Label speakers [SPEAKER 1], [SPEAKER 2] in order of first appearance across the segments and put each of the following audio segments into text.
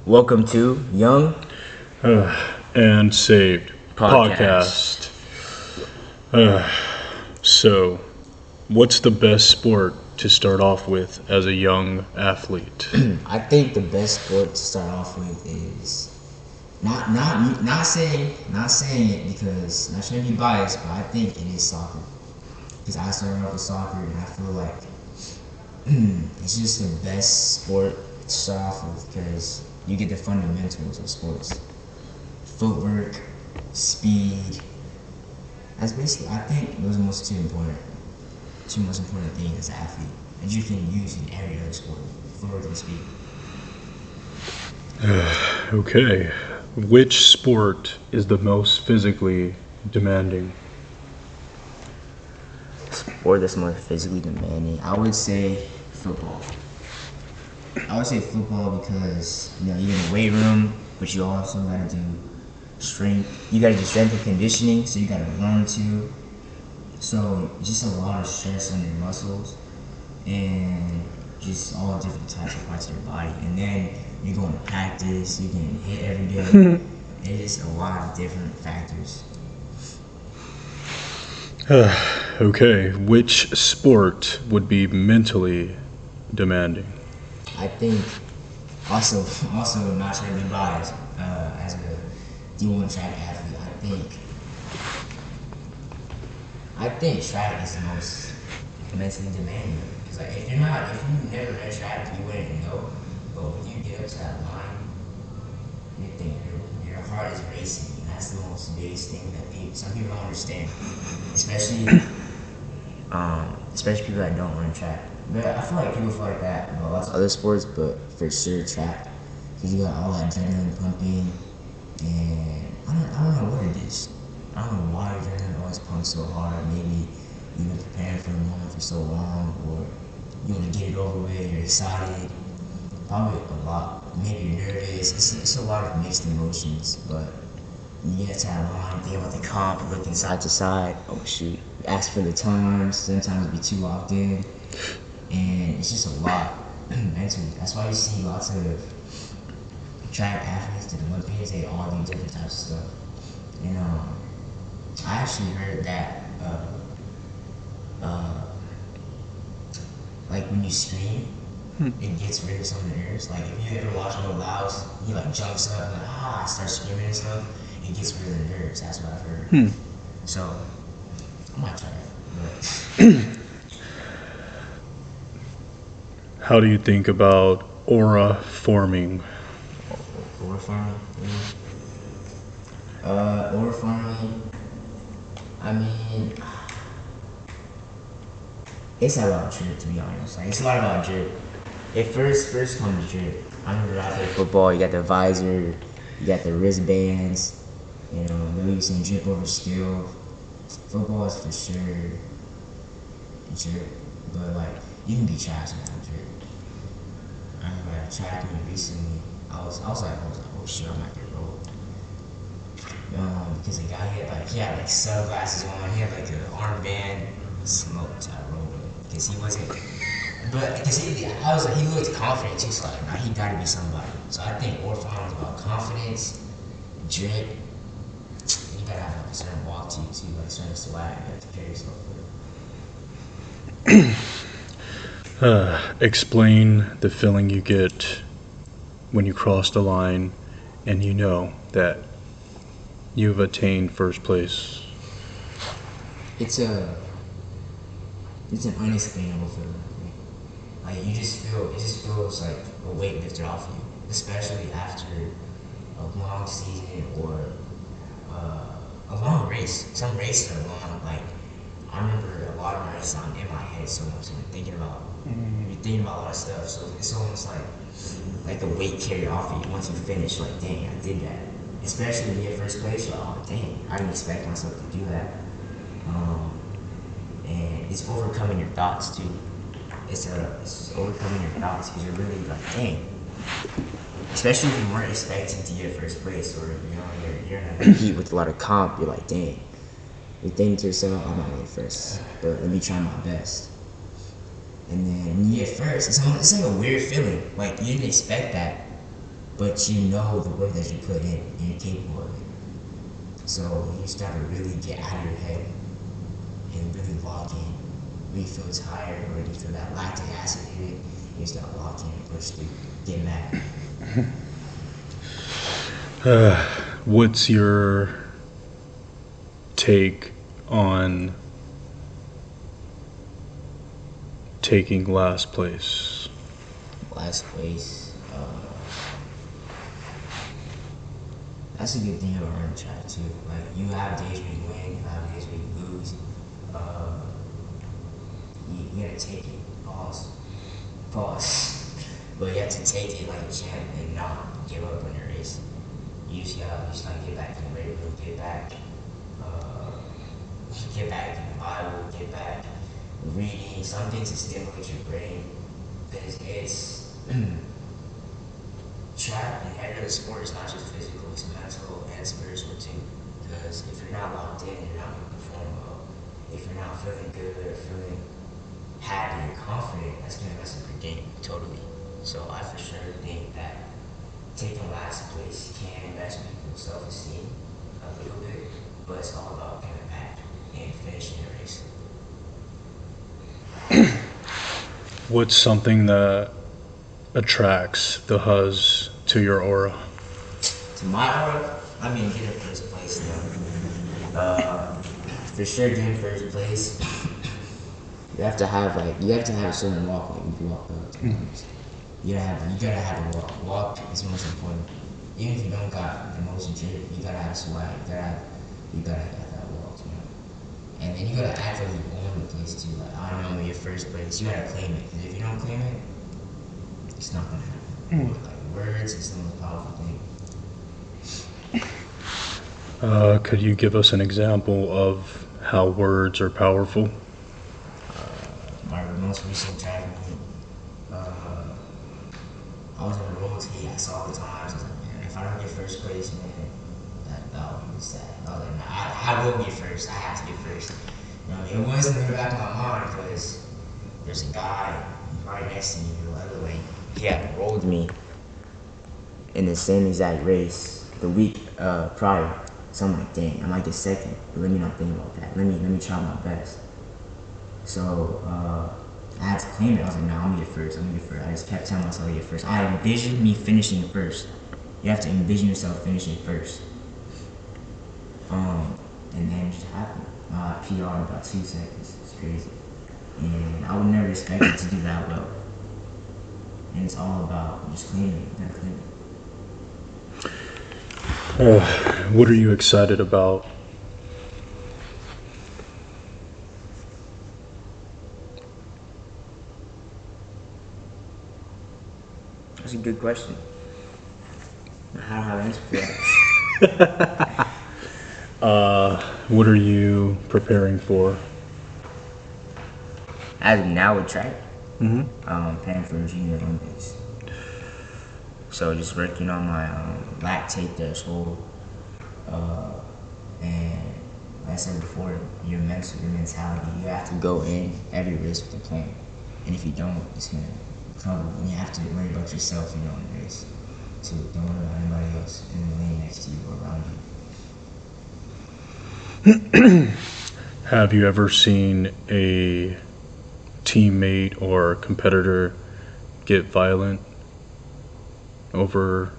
[SPEAKER 1] Welcome to Young
[SPEAKER 2] And Saved
[SPEAKER 1] Podcast.
[SPEAKER 2] So, what's the best sport to start off with as a young athlete?
[SPEAKER 1] I think the best sport to start off with is not saying it because not trying to be biased, but I think it is soccer. Because I started off with soccer and I feel like it's just the best sport to start off with because you get the fundamentals of sports. Footwork, speed. That's basically, I think those are two most important things as an athlete that you can use in every other sport. Footwork and speed.
[SPEAKER 2] Okay, which sport is the most physically demanding?
[SPEAKER 1] Sport that's more physically demanding. I would say football. Because you're in the weight room, but you also gotta do strength. You gotta do strength and conditioning, so you gotta run too. So just a lot of stress on your muscles and just all different types of parts of your body. And then you're going to practice, you're getting hit every day. It's just a lot of different factors.
[SPEAKER 2] Okay, which sport would be mentally demanding?
[SPEAKER 1] I think also not trying to be biased as a D1 track athlete. I think track is the most mentally demanding. Because like, if you never ran track, you wouldn't know. But when you get up to that line, you think your heart is racing. And that's the most biggest thing that some people don't understand, especially people that don't run track. But I feel like people feel like that about lots of other sports, but for sure track, because you got all that adrenaline pumping, and I don't know what it is. I don't know why adrenaline always pumps so hard. Maybe you've been preparing for the moment for so long, or you want to get it over with. You're excited. Probably a lot. Maybe you're nervous. It's a lot of mixed emotions, but you get to that line, think about the comp, looking side to side. Oh shoot! Ask for the times. Sometimes be too locked in. And it's just a lot mentally. That's why you see lots of track athletes to the Olympics. They all do different types of stuff. And I actually heard that like when you scream, it gets rid of some of the nerves. Like if you ever watch Noah Lyles, he like jumps up and like starts screaming and stuff. It gets rid of the nerves. That's what I've heard. So I might try that. But
[SPEAKER 2] How do you think about aura forming?
[SPEAKER 1] Aura farming. Aura farming. I mean, it's a lot of drip, to be honest. Like it's a lot about drip. It first comes drip. I remember after football, you got the visor, you got the wristbands. You know, they'll use some drip over skill. Football is for sure drip, but like you can be trash without drip. I remember I tried me recently. I was like, oh shit, I might get rolled. Because the guy he had like sunglasses on, he had like an armband, smoked. I rolled him because he wasn't. But because I was like, he looked confident too, so like, nah, he gotta be somebody. So I think Orphan is about confidence, drip. You gotta have like a certain walk to you too, like a certain swag you have to carry yourself with.
[SPEAKER 2] Explain the feeling you get when you cross the line and you know that you've attained first place.
[SPEAKER 1] It's an unexplainable feeling. Like it just feels like a weight lifted off you, especially after a long season or a long race. Some races are long. Like I remember a lot of my races in my head so much. You're thinking about a lot of stuff. So it's almost like a weight carried off of you once you finish. Like dang, I did that. Especially when you get first place, you're like, oh dang, I didn't expect myself to do that. And it's overcoming your thoughts too. It's overcoming your thoughts because you're really like, dang. Especially if you weren't expecting to get first place, or you're in a heat with a lot of comp. You're like, dang. You're thinking to yourself, I'm not gonna get first, but let me try my best. And then when you get first, it's like a weird feeling. Like you didn't expect that, but you know the work that you put in and you're capable of it. So you start to really get out of your head and really log in. When you feel tired or you feel that lactic acid in it, you start walking and push through, get mad.
[SPEAKER 2] What's your take on taking last place?
[SPEAKER 1] Last place. That's a good thing about running track too. Like you have days where you win, you have days where you lose. You gotta take it. Pause. But you have to take it like a champ and not give up on your race. You just gotta get back in the weight room, get back in the Bible, get back reading something to stimulate your brain. Because it's track and every other sport is not just physical, it's mental and spiritual too. Because if you're not locked in, you're not gonna perform well. If you're not feeling good or feeling happy or confident, that's gonna mess up your game totally. So I for sure think that taking last place can mess with people's self-esteem a little bit, but it's all about coming back and finishing the race.
[SPEAKER 2] What's something that attracts the Huz to your aura?
[SPEAKER 1] To my aura, I mean, get in first place though. For sure, get in first place. You have to have a certain walk like you walk up. You gotta have a walk. Walk is most important. Even if you don't got the most drip, you gotta have swag. You gotta have that walk, you know. And then you gotta act like you own the place too. Like I know you're first place. You gotta claim it. Because if you don't claim it, it's not gonna happen. Like words is the most powerful thing.
[SPEAKER 2] Could you give us an example of how words are powerful?
[SPEAKER 1] My most recent track meet, I was on the road to I saw the times. I was like, man, if I don't get first place, man, that would be sad. I was like, man, I will get first. I have to get first. You know, it wasn't in the back of my mind because there's a guy right next to me who he had rolled me in the same exact race the week prior. So I'm like, dang, I might get second, but let me not think about that. Let me try my best. So I had to claim it. I was like, no, I'm gonna get first. I just kept telling myself to get first. I envisioned me finishing first. You have to envision yourself finishing first. And then it just happened. PR in about 2 seconds. It's crazy. And I would never expect it to do that well. And it's all about just claiming it. You gotta claim it.
[SPEAKER 2] What are you excited about?
[SPEAKER 1] That's a good question. I don't have an answer for that.
[SPEAKER 2] What are you preparing for?
[SPEAKER 1] As of now with track, preparing for the Junior Olympics. So just working on my lactate threshold, and like I said before, your mentality. You have to go in every race with a plan, and if you don't, it's gonna crumble. And you have to worry about yourself, in the race. So don't worry about anybody else in the lane next to you or around you.
[SPEAKER 2] Have you ever seen a teammate or competitor get violent over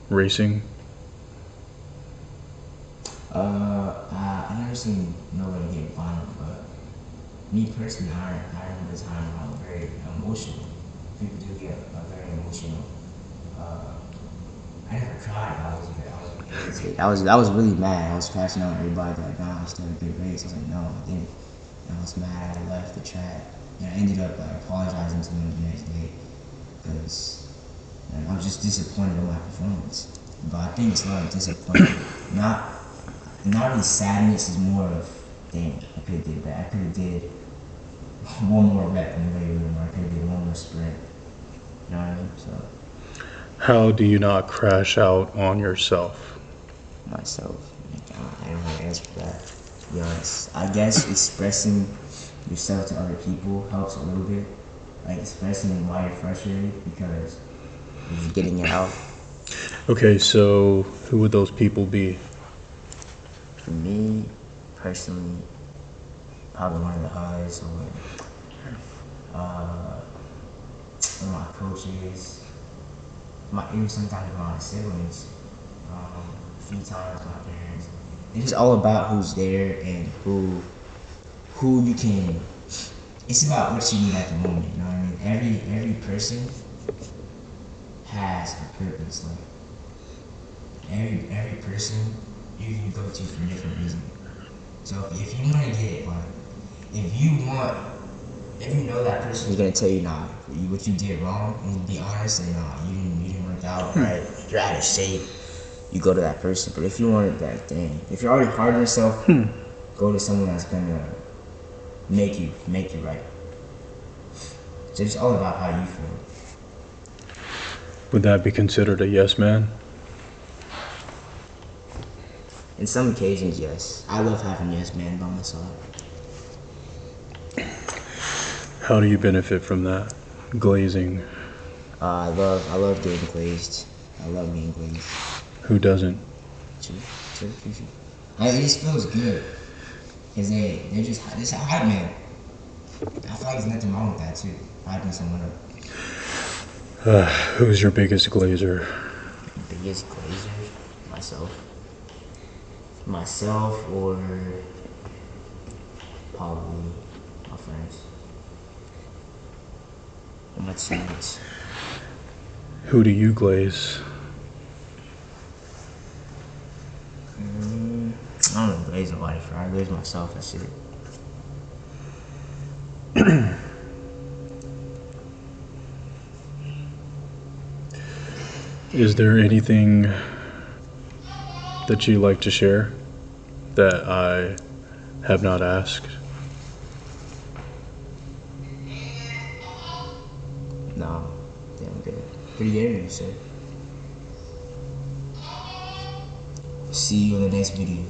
[SPEAKER 2] racing?
[SPEAKER 1] I never seen nobody get violent, but me personally, I remember a time when I was very emotional. People do get very emotional. I never cried. I was really mad. I was crashing out everybody like, nah, I still had a good race. I was like, no, I didn't. And I was mad. I left the track. And I ended up apologizing to them the next day because I was just disappointed in my performance. But I think it's not disappointment. Not really sadness. Is more of, dang, I could have did that. I could have did one more rep in the weight room, or I could have did one more sprint. You know what I mean? So.
[SPEAKER 2] How do you not crash out on yourself?
[SPEAKER 1] Myself. I don't have an answer for that, to be honest. I guess expressing yourself to other people helps a little bit. Like expressing why you're frustrated because you're just getting it out.
[SPEAKER 2] Okay, so who would those people be?
[SPEAKER 1] For me, personally, probably one of the highs or uh, one of my coaches, even sometimes my siblings, a few times my parents. It's just all about who's there and who you can. It's about what you need at the moment. You know what I mean? Every person has a purpose. Like every person you can go to for different reasons. So if you want to get like, if you want, if you know that person is gonna tell you nah, what you did wrong, and be honest and nah, you didn't work out right, you're out of shape, you go to that person. But if you want that thing, if you're already hard on yourself, go to someone that's gonna make you right. So it's all about how you feel.
[SPEAKER 2] Would that be considered a yes man?
[SPEAKER 1] In some occasions, yes. I love having yes man by my side.
[SPEAKER 2] How do you benefit from that? Glazing.
[SPEAKER 1] I love getting glazed. I love being glazed.
[SPEAKER 2] Who doesn't?
[SPEAKER 1] True. It just feels good. Cause they're just a hype man. I feel like there's nothing wrong with that too. Hyping someone up.
[SPEAKER 2] Who's your biggest glazer?
[SPEAKER 1] Biggest glazer? Myself. Myself or probably my friends. Or my teammates.
[SPEAKER 2] Who do you glaze?
[SPEAKER 1] I don't glaze nobody for. I glaze myself. That's it.
[SPEAKER 2] Is there anything that you like to share that I have not asked?
[SPEAKER 1] No, damn good. Pretty good interview, sir. See you in the next video.